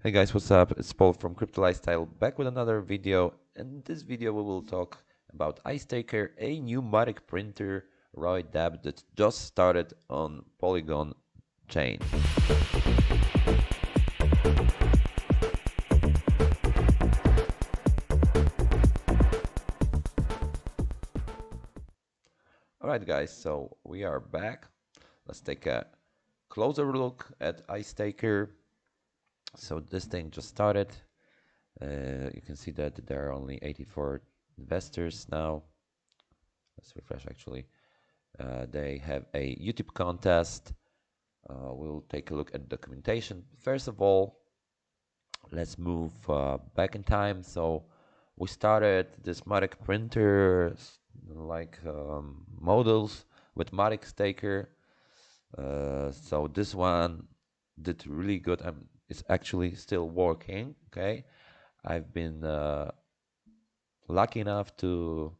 Hey guys, what's up? It's Paul from Crypto Lifestyle back with another video. In this video, we will talk about IStaker, a new MATIC printer ROI dapp that just started on Polygon chain. Alright guys, so we are back. Let's take a closer look at IStaker. So this thing just started. You can see that there are only 84 investors now. Let's refresh actually. They have a YouTube contest. We'll take a look at documentation. First of all, let's move back in time. So we started this MATIC printer models with MATIC Staker. So this one did really good. It's actually still working. Okay, I've been lucky enough to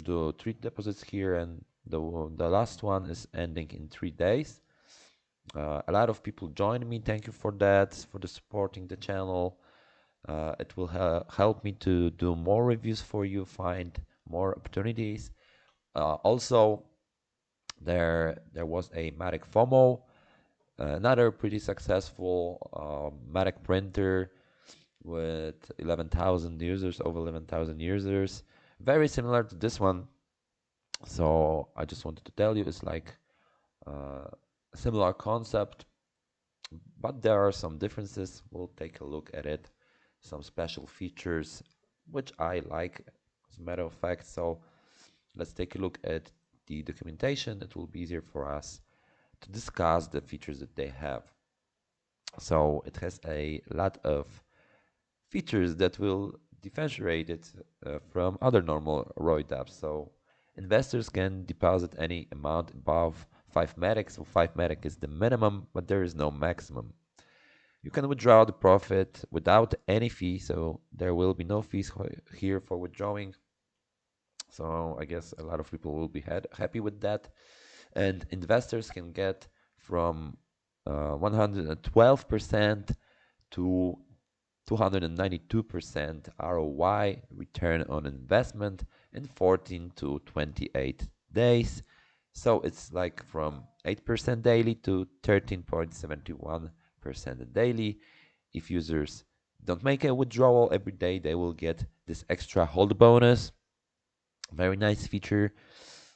do 3 deposits here, and the last one is ending in 3 days. A lot of people joined me. Thank you for that, for the supporting the channel. It will help me to do more reviews for you, find more opportunities. Also, there was a MATIC FOMO, another pretty successful MATIC printer with 11,000 users, over 11,000 users, very similar to this one. So I just wanted to tell you, it's like a similar concept, but there are some differences. We'll take a look at it, some special features which I like, as a matter of fact. So let's take a look at the documentation. It will be easier for us to discuss the features that they have. So it has a lot of features that will differentiate it from other normal ROI dapps. So investors can deposit any amount above 5 MATIC. So 5 MATIC is the minimum, but there is no maximum. You can withdraw the profit without any fee, so there will be no fees here for withdrawing. So I guess a lot of people will be happy with that. And investors can get from 112% to 292% ROI, return on investment, in 14 to 28 days. So it's like from 8% daily to 13.71% daily. If users don't make a withdrawal every day, they will get this extra hold bonus. Very nice feature,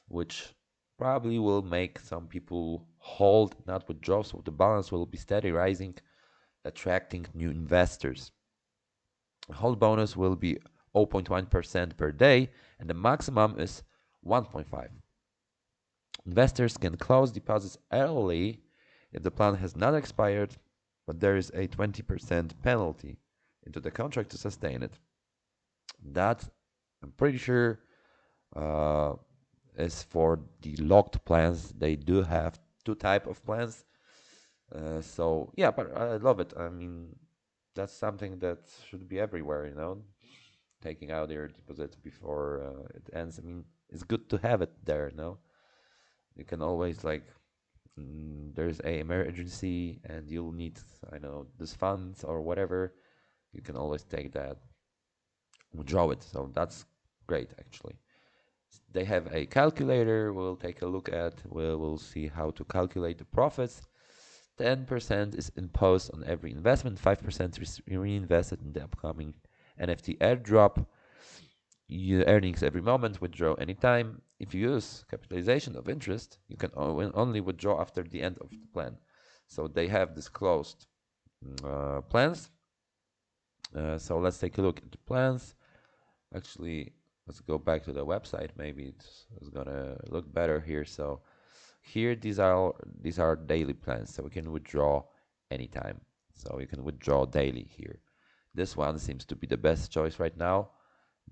which probably will make some people hold, not withdraw, so the balance will be steady rising, attracting new investors. Hold bonus will be 0.1% per day, and the maximum is 1.5. Investors can close deposits early if the plan has not expired, but there is a 20% penalty into the contract to sustain it. That, I'm pretty sure, is for the locked plans. They do have 2 types of plans. So yeah, but I love it. I mean, that's something that should be everywhere, taking out your deposit before it ends. I mean, it's good to have it there, You can always there's a emergency and you'll need, I know, this funds or whatever. You can always take that, withdraw it. So that's great, actually. They have a calculator. We'll take a look at. We'll see how to calculate the profits. 10% is imposed on every investment, 5% is reinvested in the upcoming NFT airdrop. Earnings every moment, withdraw anytime. If you use capitalization of interest, you can only withdraw after the end of the plan. So they have disclosed plans. So let's take a look at the plans. Actually, let's go back to the website. Maybe it's gonna look better here. So here, these are daily plans, so we can withdraw anytime. So you can withdraw daily here. This one seems to be the best choice right now,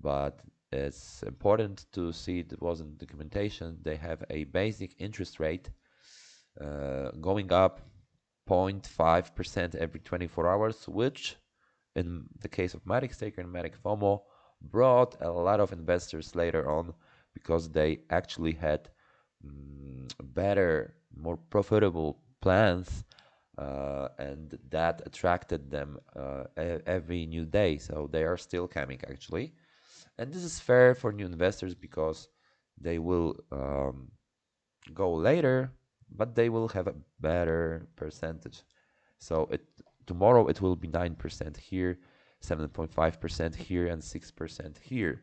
but it's important to see it was in documentation. They have a basic interest rate going up 0.5% every 24 hours, which in the case of MATIC Staker and MATIC FOMO brought a lot of investors later on because they actually had better, more profitable plans and that attracted them every new day. So they are still coming actually, and this is fair for new investors because they will go later, but they will have a better percentage. So tomorrow it will be 9% here, 7.5% here, and 6% here.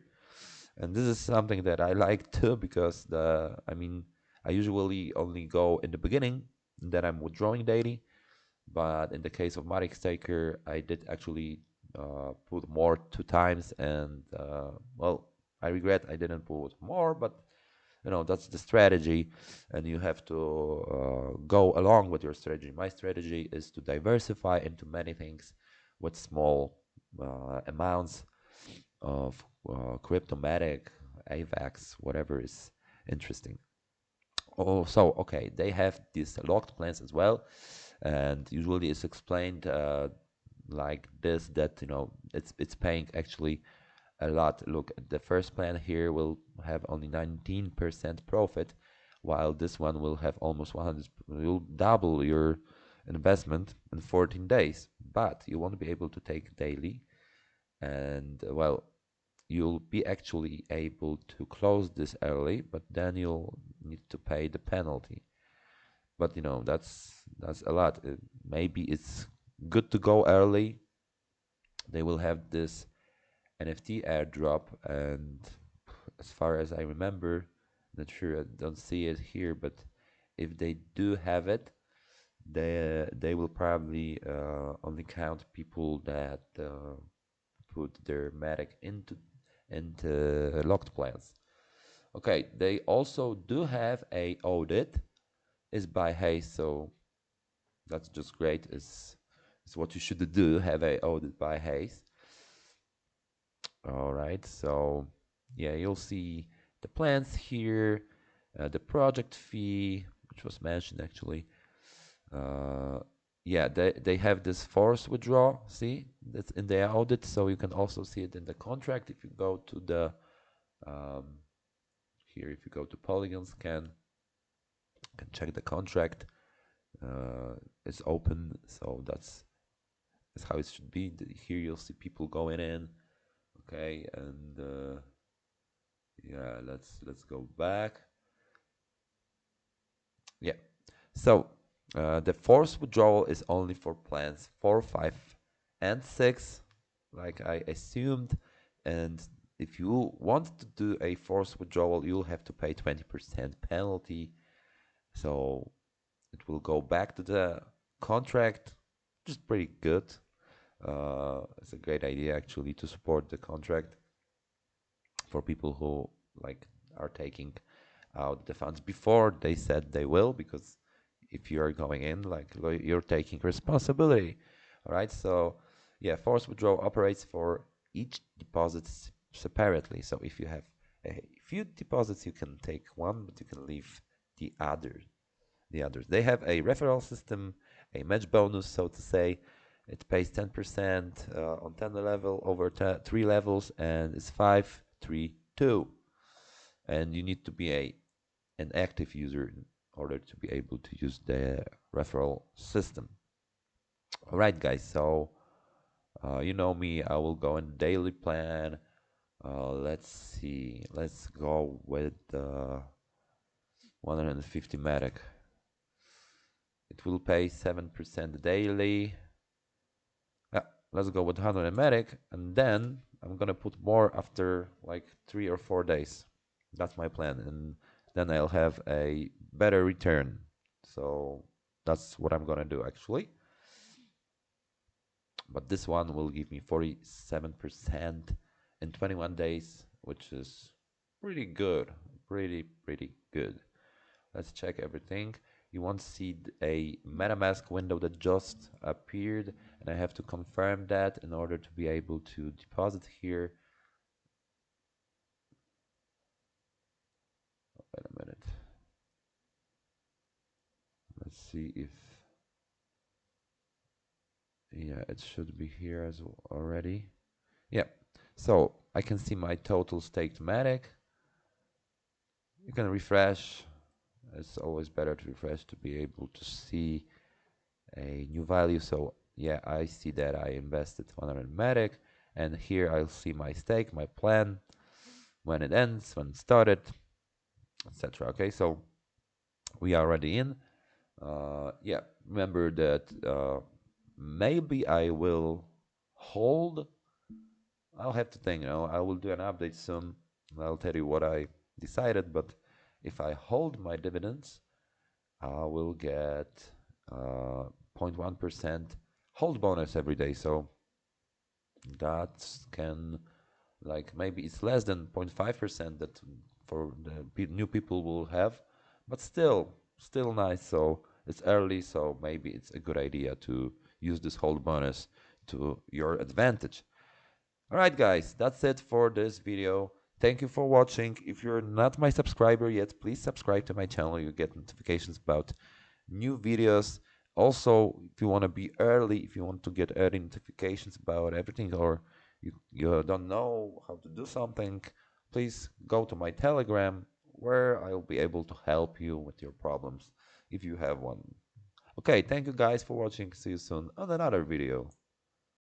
And this is something that I like too because I usually only go in the beginning, and then I'm withdrawing daily. But in the case of MATIC Staker, I did actually put more 2 times, and well, I regret I didn't put more, but that's the strategy, and you have to go along with your strategy. My strategy is to diversify into many things with small amounts of cryptomatic, AVAX, whatever is interesting. Oh, so okay, they have these locked plans as well, and usually it's explained like this, that it's paying actually a lot. Look, the first plan here will have only 19% profit, while this one will have almost 100. You'll double your investment in 14 days, but you won't be able to take daily, and well, you'll be actually able to close this early, but then you'll need to pay the penalty. But that's a lot. Maybe it's good to go early. They will have this NFT airdrop, and as far as I remember, not sure, I don't see it here, but if they do have it, they will probably only count people that put their MATIC into locked plans. Okay, they also do have a audit, is by haste, so that's just great. It's what you should do, have a audit by haste. All right, so yeah, you'll see the plans here, the project fee, which was mentioned actually. Uh, yeah, they have this forced withdrawal. See, that's in the audit, so you can also see it in the contract. If you go to the um, here, if you go to polygon scan, you can check the contract. It's open, so that's how it should be. Here you'll see people going in. Okay, and yeah, let's go back. Yeah, so the forced withdrawal is only for plans 4, 5, and 6, like I assumed. And if you want to do a forced withdrawal, you'll have to pay 20% penalty. So it will go back to the contract, which is pretty good. It's a great idea actually to support the contract for people who like are taking out the funds before they said they will, because if you are going in, like, you're taking responsibility. All right, so yeah, forced withdrawal operates for each deposit separately. So if you have a few deposits, you can take one, but you can leave the others. They have a referral system, a match bonus, so to say. It pays 10% on 10 level over 3 levels, and it's 5, 3, 2. And you need to be an active user in order to be able to use the referral system. All right, guys. So you know me. I will go in daily plan. Let's see. Let's go with 150 MATIC. It will pay 7% daily. Let's go with 100 MATIC, and then I'm gonna put more after like 3 or 4 days. That's my plan, and then I'll have a better return. So that's what I'm gonna do actually. But this one will give me 47% in 21 days, which is pretty good. Pretty good. Let's check everything. You won't see a MetaMask window that just appeared, and I have to confirm that in order to be able to deposit here. Wait a minute. Let's see if, yeah, it should be here as already. Yeah, so I can see my total staked MATIC. You can refresh. It's always better to refresh to be able to see a new value. So yeah, I see that I invested 100 MATIC, and here I'll see my stake, my plan, when it ends, when it started, etc. Okay, so we are already in. Yeah, remember that maybe I will hold. I'll have to think, I will do an update soon. I'll tell you what I decided, but if I hold my dividends, I will get 0.1% hold bonus every day. So that can, like, maybe it's less than 0.5% that for the new people will have, but still nice. So it's early, so maybe it's a good idea to use this hold bonus to your advantage. All right, guys, that's it for this video. Thank you for watching. If you're not my subscriber yet, please subscribe to my channel. You get notifications about new videos. Also, if you want to be early, if you want to get early notifications about everything, or you don't know how to do something, please go to my Telegram, where I'll be able to help you with your problems if you have one. Okay, thank you guys for watching. See you soon on another video.